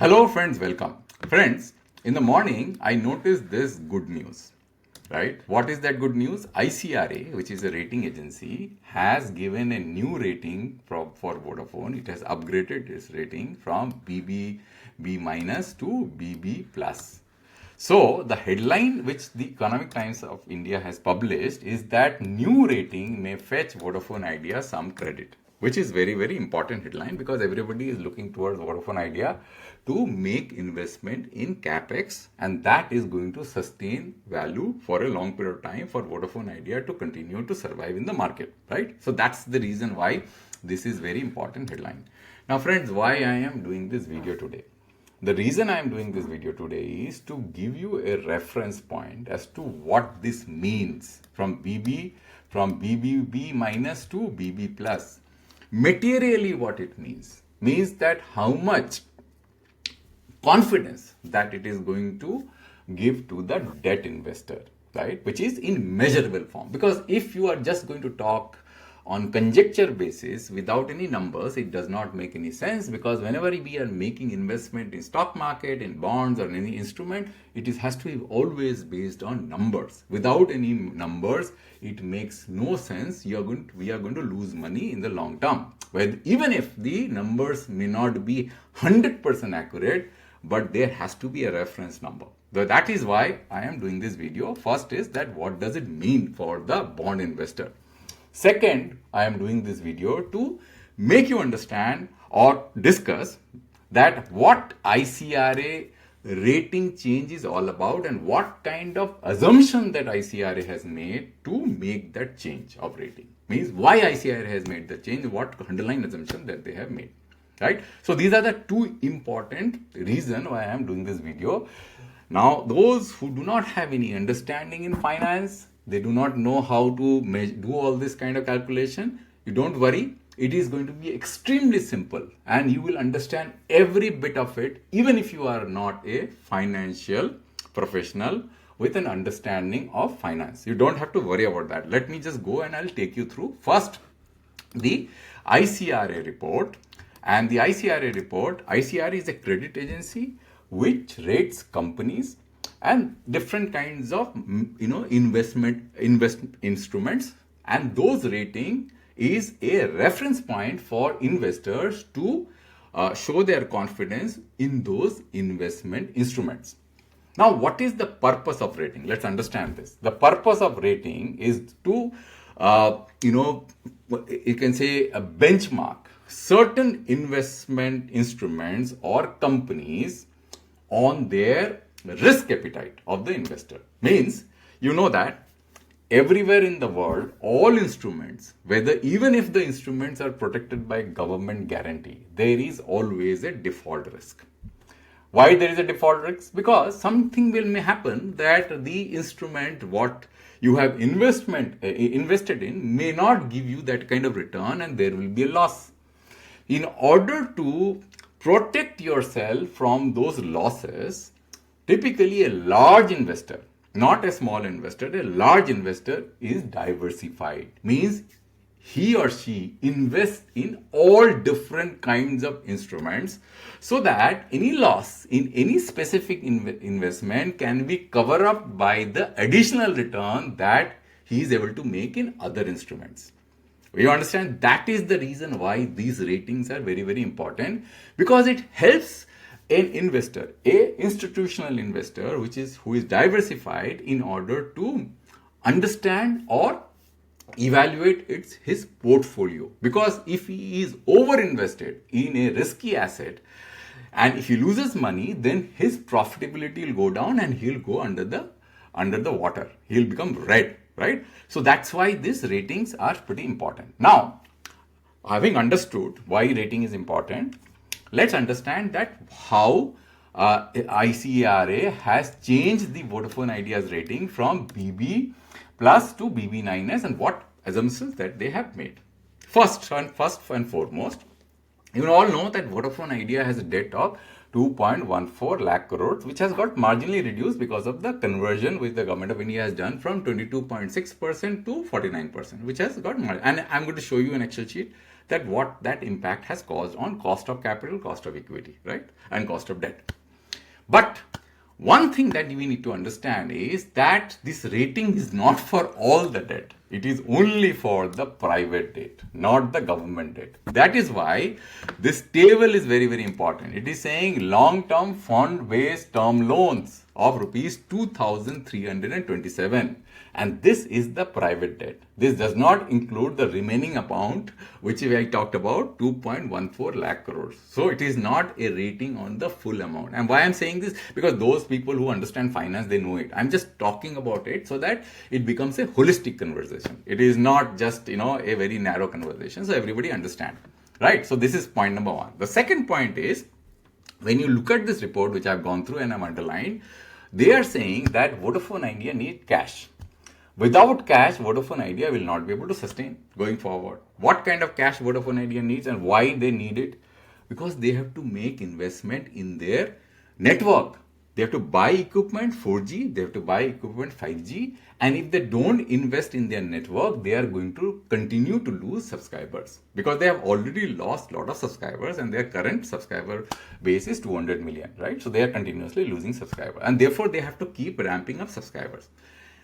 Hello friends, welcome. Friends, in the morning I noticed this good news, right? What is that good news? ICRA, which is a rating agency, has given a new rating for Vodafone. It has upgraded its rating from BBB minus to BB plus. So the headline which the Economic Times of India has published is that new rating may fetch Vodafone Idea some credit, which is very, very important headline because everybody is looking towards Vodafone Idea to make investment in Capex, and that is going to sustain value for a long period of time for Vodafone Idea to continue to survive in the market, right? So that's the reason why this is very important headline. Now friends, why I am doing this video today? The reason I am doing this video today is to give you a reference point as to what this means from BBB minus to BB plus. Materially what it means that how much confidence that it is going to give to the debt investor, right? Which is in measurable form. Because if you are just going to talk on conjecture basis without any numbers, it does not make any sense, because whenever we are making investment in stock market, in bonds or in any instrument, it has to be always based on numbers. Without any numbers, it makes no sense. We are going to lose money in the long term. Even if the numbers may not be 100% accurate, but there has to be a reference number. So that is why I am doing this video. First is that what does it mean for the bond investor? Second, I am doing this video to make you understand or discuss that what ICRA rating change is all about and what kind of assumption that ICRA has made to make that change of rating. Means why ICRA has made the change, what underlying assumption that they have made. Right? So these are the two important reasons why I am doing this video. Now, those who do not have any understanding in finance, they do not know how to do all this kind of calculation, you don't worry. It is going to be extremely simple and you will understand every bit of it, even if you are not a financial professional with an understanding of finance. You don't have to worry about that. Let me just go and I'll take you through first the ICRA report. And the ICRA report, ICRA is a credit agency which rates companies and different kinds of investment instruments, and those rating is a reference point for investors to show their confidence in those investment instruments. Now, what is the purpose of rating? Let's understand this. The purpose of rating is to you can say a benchmark certain investment instruments or companies on their risk appetite of the investor. Means, you know that everywhere in the world, all instruments, even if the instruments are protected by government guarantee, there is always a default risk. Why there is a default risk? Because something may happen that the instrument what you have invested in may not give you that kind of return and there will be a loss. In order to protect yourself from those losses, typically a large investor, not a small investor, a large investor is diversified. Means he or she invests in all different kinds of instruments so that any loss in any specific investment can be covered up by the additional return that he is able to make in other instruments. You understand? That is the reason why these ratings are very, very important, because it helps an investor, a institutional investor, who is diversified, in order to understand or evaluate his portfolio. Because if he is over invested in a risky asset and if he loses money, then his profitability will go down and he'll go under the water. He'll become red. Right? So that's why these ratings are pretty important. Now, having understood why rating is important, let's understand that how ICRA has changed the Vodafone Idea's rating from BB plus to BB minus and what assumptions that they have made. First and foremost, you all know that Vodafone Idea has a debt of 2.14 lakh crores, which has got marginally reduced because of the conversion which the government of India has done from 22.6% to 49%, which has got, and I'm going to show you an Excel sheet that what that impact has caused on cost of capital, cost of equity, right, and cost of debt. But one thing that we need to understand is that this rating is not for all the debt. It is only for the private debt, not the government debt. That is why this table is very, very important. It is saying long-term fund-based term loans of rupees 2,327. And this is the private debt. This does not include the remaining amount, which I talked about, 2.14 lakh crores. So it is not a rating on the full amount. And why I'm saying this? Because those people who understand finance, they know it. I'm just talking about it so that it becomes a holistic conversation. It is not just, a very narrow conversation. So everybody understands, right? So this is point number one. The second point is, when you look at this report, which I've gone through and I've underlined, they are saying that Vodafone Idea needs cash. Without cash, Vodafone Idea will not be able to sustain going forward. What kind of cash Vodafone Idea needs and why they need it? Because they have to make investment in their network. They have to buy equipment 4G, they have to buy equipment 5G, and if they don't invest in their network, they are going to continue to lose subscribers because they have already lost a lot of subscribers and their current subscriber base is 200 million, right? So they are continuously losing subscribers and therefore they have to keep ramping up subscribers.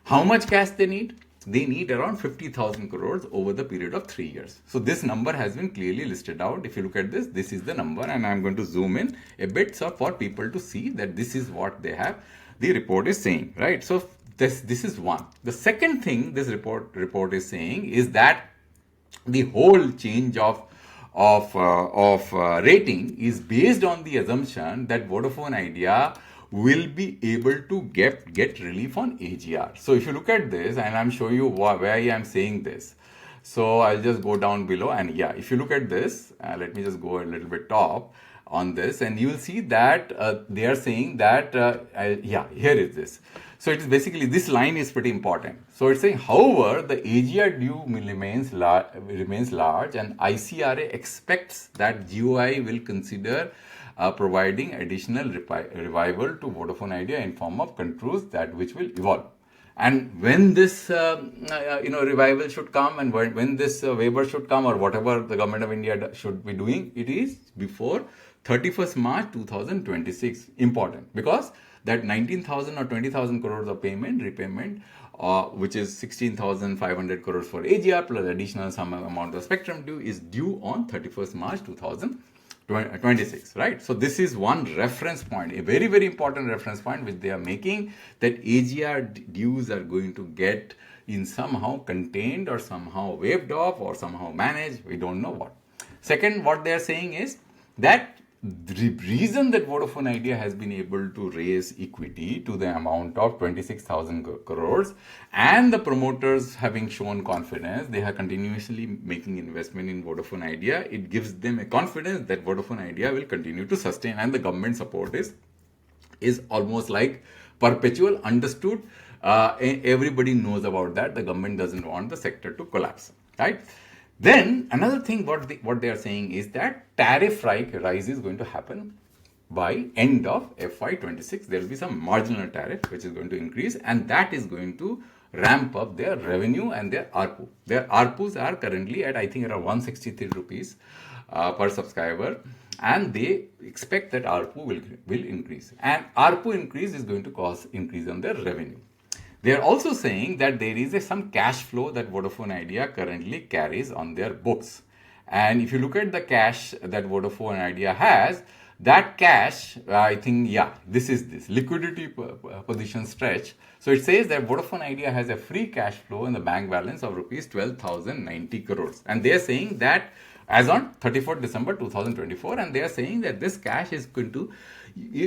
How much cash they need? They need around 50,000 crores over the period of 3 years. So this number has been clearly listed out. If you look at this, this is the number, and I'm going to zoom in a bit so for people to see that this is what they have. The report is saying, right? So this is one. The second thing this report is saying is that the whole change of rating is based on the assumption that Vodafone Idea will be able to get relief on AGR. So if you look at this, and I'm showing you where I am saying this. So I'll just go down below, and yeah, if you look at this, let me just go a little bit top on this, and you will see that they are saying that, here is this. So it is basically, this line is pretty important. So it's saying, however, the AGR due remains large, and ICRA expects that GOI will consider providing additional revival to Vodafone Idea in form of controls that which will evolve. And when this revival should come, and when this waiver should come, or whatever the government of India should be doing, it is before 31st March 2026. Important, because that 19,000 or 20,000 crores of repayment, which is 16,500 crores for AGR plus additional some amount of spectrum due, is due on 31st March 2026, right? So this is one reference point, a very, very important reference point which they are making, that AGR dues are going to get in somehow contained or somehow waived off or somehow managed. We don't know what. Second, what they are saying is that the reason that Vodafone Idea has been able to raise equity to the amount of 26,000 crores and the promoters having shown confidence, they are continuously making investment in Vodafone Idea. It gives them a confidence that Vodafone Idea will continue to sustain, and the government support is almost like perpetual, understood. Everybody knows about that. The government doesn't want the sector to collapse, right? Then another thing what they are saying is that tariff rise is going to happen by end of FY26. There will be some marginal tariff which is going to increase, and that is going to ramp up their revenue and their ARPU. Their ARPUs are currently at, I think, around 163 rupees per subscriber, and they expect that ARPU will increase, and ARPU increase is going to cause increase on their revenue. They are also saying that there is some cash flow that Vodafone Idea currently carries on their books. And if you look at the cash that Vodafone Idea has, that cash, I think, this is this liquidity position stretch. So it says that Vodafone Idea has a free cash flow in the bank balance of rupees 12,090 crores. And they are saying that as on 34th December 2024, and they are saying that this cash is going to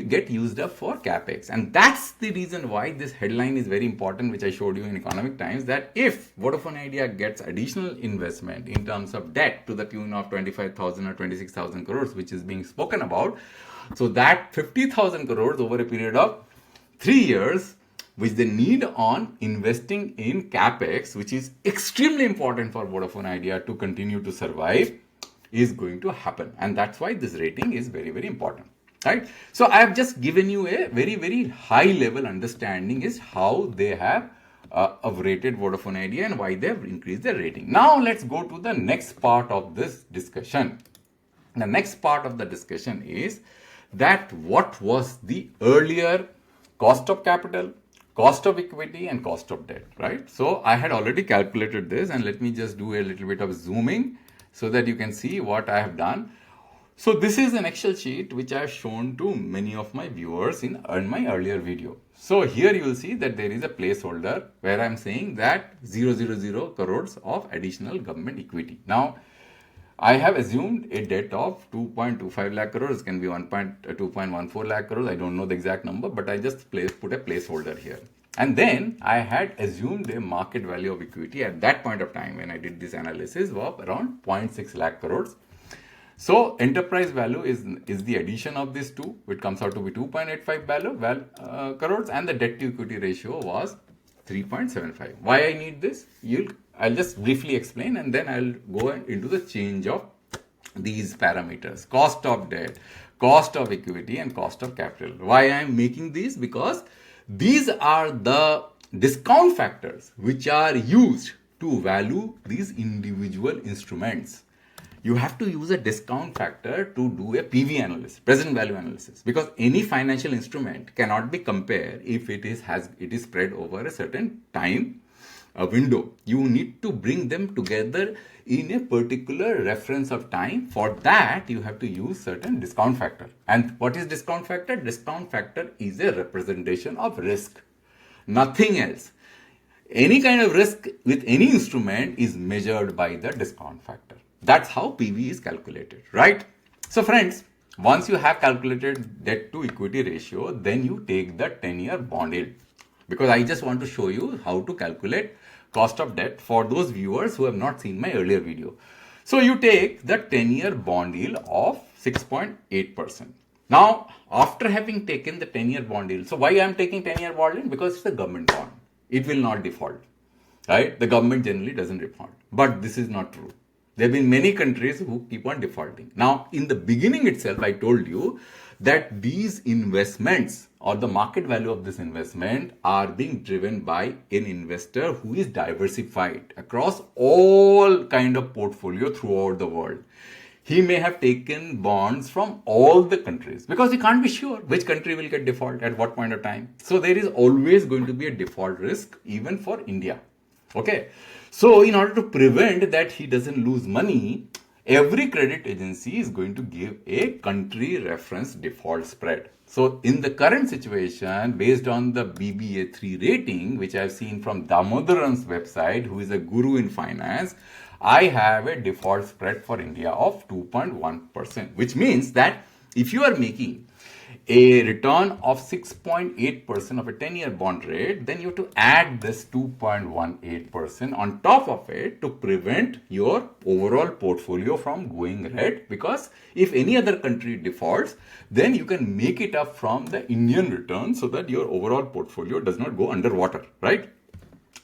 get used up for Capex. And that's the reason why this headline is very important, which I showed you in Economic Times, that if Vodafone Idea gets additional investment in terms of debt to the tune of 25,000 or 26,000 crores, which is being spoken about, so that 50,000 crores over a period of 3 years, which they need on investing in Capex, which is extremely important for Vodafone Idea to continue to survive, is going to happen. And that's why this rating is very, very important. Right? So I have just given you a very, very high level understanding is how they have have rated Vodafone Idea and why they have increased their rating. Now let's go to the next part of this discussion. The next part of the discussion is that what was the earlier cost of capital, cost of equity and cost of debt, right? So I had already calculated this, and let me just do a little bit of zooming so that you can see what I have done. So this is an Excel sheet which I have shown to many of my viewers in my earlier video. So here you will see that there is a placeholder where I am saying that 000 crores of additional government equity. Now, I have assumed a debt of 2.25 lakh crores, it can be 2.14 lakh crores, I don't know the exact number, but I just put a placeholder here. And then I had assumed a market value of equity at that point of time when I did this analysis of around 0.6 lakh crores. So enterprise value is the addition of these two, which comes out to be 2.85 crores, and the debt to equity ratio was 3.75. Why I need this? I'll just briefly explain, and then I'll go into the change of these parameters: cost of debt, cost of equity, and cost of capital. Why I am making these? Because these are the discount factors which are used to value these individual instruments. You have to use a discount factor to do a PV analysis, present value analysis, because any financial instrument cannot be compared if it is spread over a certain time window. You need to bring them together in a particular reference of time. For that, you have to use certain discount factor. And what is discount factor? Discount factor is a representation of risk, nothing else. Any kind of risk with any instrument is measured by the discount factor. That's how PV is calculated, right? So friends, once you have calculated debt to equity ratio, then you take the 10-year bond yield, because I just want to show you how to calculate cost of debt for those viewers who have not seen my earlier video. So you take the 10-year bond yield of 6.8%. Now, after having taken the 10-year bond yield, so why I am taking 10-year bond yield? Because it's a government bond. It will not default, right? The government generally doesn't default, but this is not true. There have been many countries who keep on defaulting. Now, in the beginning itself, I told you that these investments or the market value of this investment are being driven by an investor who is diversified across all kind of portfolio throughout the world. He may have taken bonds from all the countries because he can't be sure which country will get default at what point of time. So there is always going to be a default risk even for India. Okay. So in order to prevent that he doesn't lose money, every credit agency is going to give a country reference default spread. So in the current situation, based on the BBA3 rating, which I've seen from Damodaran's website, who is a guru in finance, I have a default spread for India of 2.1%, which means that if you are making a return of 6.8% of a 10-year bond rate, then you have to add this 2.18% on top of it to prevent your overall portfolio from going red. Because if any other country defaults, then you can make it up from the Indian return so that your overall portfolio does not go underwater, right?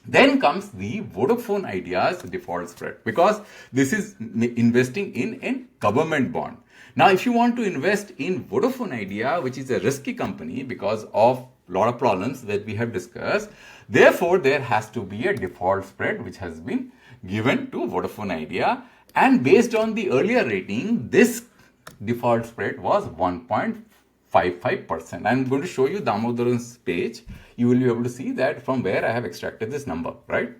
Then comes the Vodafone Idea's default spread, because this is investing in a government bond. Now, if you want to invest in Vodafone Idea, which is a risky company because of a lot of problems that we have discussed, therefore, there has to be a default spread which has been given to Vodafone Idea. And based on the earlier rating, this default spread was 1.55%. I'm going to show you Damodaran's page. You will be able to see that from where I have extracted this number, right?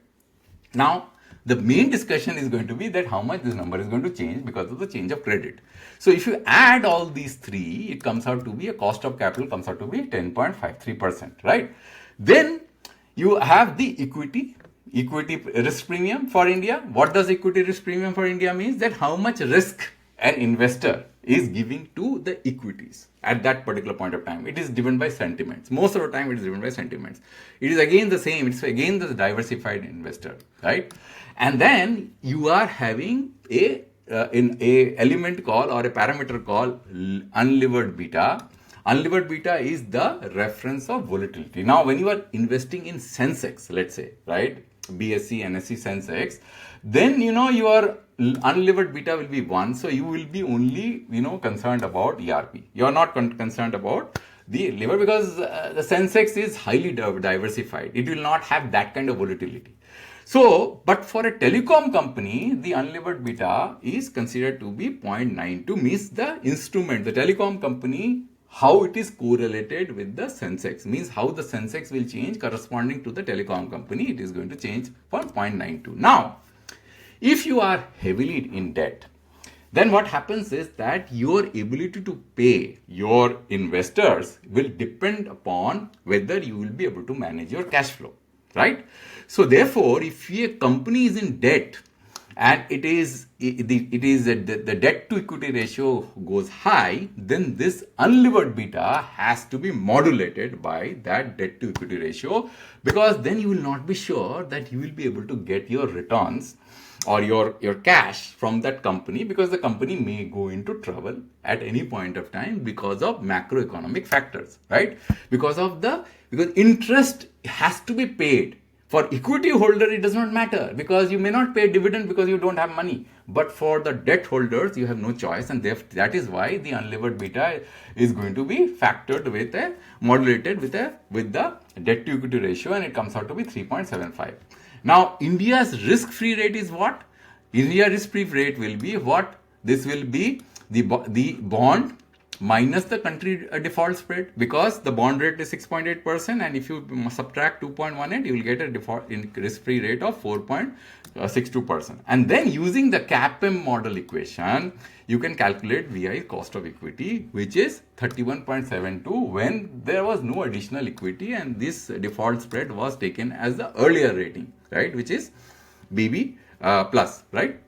Now, the main discussion is going to be that how much this number is going to change because of the change of credit. So if you add all these three, it comes out to be a cost of capital comes out to be 10.53%, right? Then you have the equity risk premium for India. What does equity risk premium for India means? That how much risk an investor is giving to the equities at that particular point of time. It is driven by sentiments. Most of the time it is driven by sentiments. It is again the same. It's again the diversified investor, right? And then you are having a element called or a parameter called unlevered beta. Unlevered beta is the reference of volatility. Now, when you are investing in Sensex, let's say, right, BSE, NSE, Sensex, then your unlevered beta will be 1. So you will be only concerned about ERP. You are not concerned about the lever, because the Sensex is highly diversified. It will not have that kind of volatility. So, but for a telecom company, the unlevered beta is considered to be 0.92, means the instrument, the telecom company, how it is correlated with the Sensex, means how the Sensex will change corresponding to the telecom company, it is going to change for 0.92. Now, if you are heavily in debt, then what happens is that your ability to pay your investors will depend upon whether you will be able to manage your cash flow, right? So therefore, if a company is in debt and the debt to equity ratio goes high, then this unlevered beta has to be modulated by that debt to equity ratio, because then you will not be sure that you will be able to get your returns or your cash from that company, because the company may go into trouble at any point of time because of macroeconomic factors, right? Because interest has to be paid. For equity holder, it does not matter, because you may not pay dividend because you don't have money. But for the debt holders, you have no choice, and that is why the unlevered beta is going to be factored with modulated with the debt to equity ratio, and it comes out to be 3.75. Now, India's risk-free rate is what? India risk-free rate will be what? This will be the bond minus the country default spread, because the bond rate is 6.8%, and if you subtract 2.18, you will get a default risk-free rate of 4.62%. And then using the CAPM model equation, you can calculate VI cost of equity, which is 31.72 when there was no additional equity and this default spread was taken as the earlier rating, right, which is BB plus, right?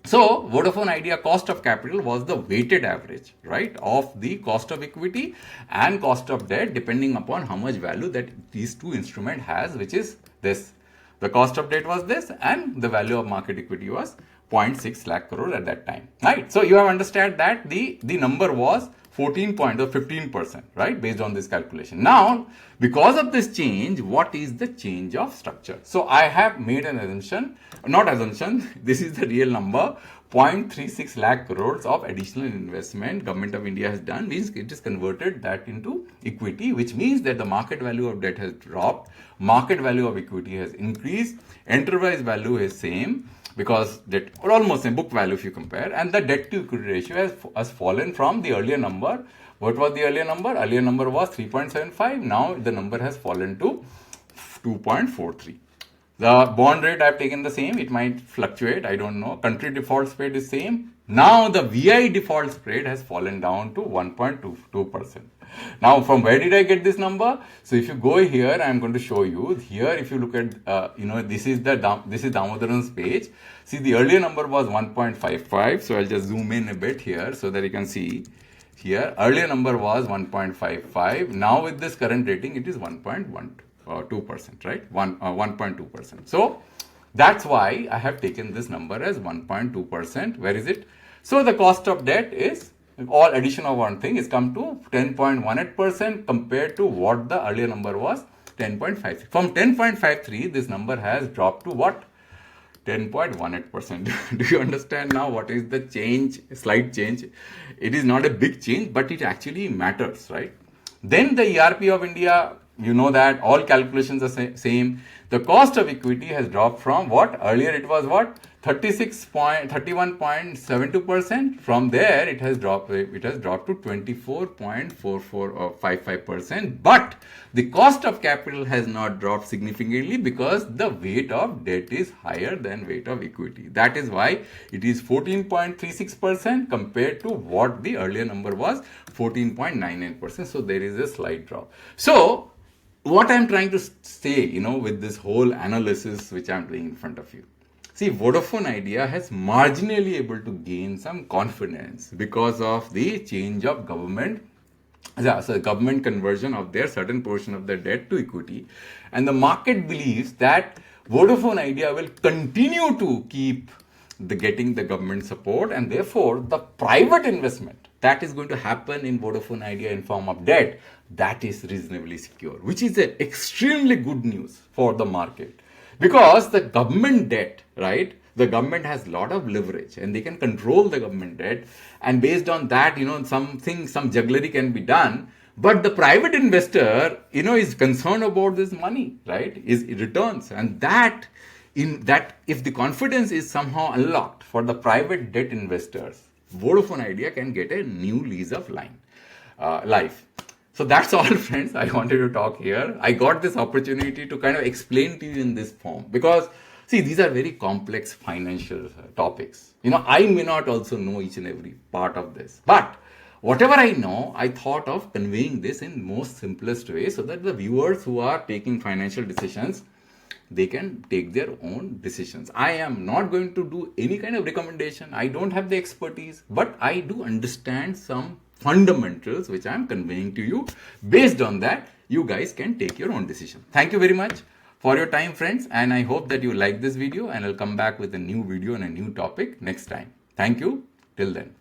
So, Vodafone Idea cost of capital was the weighted average, right, of the cost of equity and cost of debt, depending upon how much value that these two instruments has, which is this. The cost of debt was this, and the value of market equity was 0.6 lakh crore at that time, right? So, you have understood that the number was 15%, right, based on this calculation. Now, because of this change, what is the change of structure? So, I have made an assumption, this is the real number, 0.36 lakh crores of additional investment Government of India has done, means it is converted that into equity, which means that the market value of debt has dropped, market value of equity has increased, enterprise value is same, because that, or almost a book value if you compare, and the debt to equity ratio has fallen from the earlier number. What was the earlier number? Earlier number was 3.75. Now the number has fallen to 2.43. The bond rate I have taken the same. It might fluctuate. I don't know. Country default spread is same. Now the VI default spread has fallen down to 1.22%. Now, from where did I get this number? So, if you go here, I am going to show you. Here, if you look at, this is Damodaran's page. See, the earlier number was 1.55. So, I'll just zoom in a bit here so that you can see. Here, earlier number was 1.55. Now, with this current rating, it is 1.2%, right? 1.2%. So, that's why I have taken this number as 1.2%. Where is it? So, the cost of debt is, all addition of one thing is come to 10.18% compared to what the earlier number was, 10.53. From 10.53, this number has dropped to what? 10.18%. Do you understand now what is the change, slight change? It is not a big change, but it actually matters, right? Then the ERP of India, you know that all calculations are same. The cost of equity has dropped from what? Earlier it was what? 31.72%. From there it has dropped to 24.4455%. But the cost of capital has not dropped significantly because the weight of debt is higher than weight of equity. That is why it is 14.36% compared to what the earlier number was, 14.99%. So there is a slight drop. So what I am trying to say, with this whole analysis which I am doing in front of you. See, Vodafone Idea has marginally able to gain some confidence because of the change of government, so government conversion of their certain portion of their debt to equity. And the market believes that Vodafone Idea will continue to keep getting the government support, and therefore the private investment that is going to happen in Vodafone Idea in form of debt, that is reasonably secure, which is extremely good news for the market. Because the government debt, right, the government has a lot of leverage and they can control the government debt, and based on that, some jugglery can be done But the private investor, is concerned about this money, right? Is returns, and that if the confidence is somehow unlocked for the private debt investors, Vodafone Idea can get a new lease of life. So that's all, friends. I wanted to talk here. I got this opportunity to kind of explain to you in this form because, see, these are very complex financial topics. I may not also know each and every part of this, but whatever I know, I thought of conveying this in most simplest way so that the viewers who are taking financial decisions, they can take their own decisions. I am not going to do any kind of recommendation. I don't have the expertise, but I do understand some fundamentals which I am conveying to you. Based on that, you guys can take your own decision. Thank you very much for your time, friends, and I hope that you like this video, and I'll come back with a new video and a new topic next time. Thank you. Till then.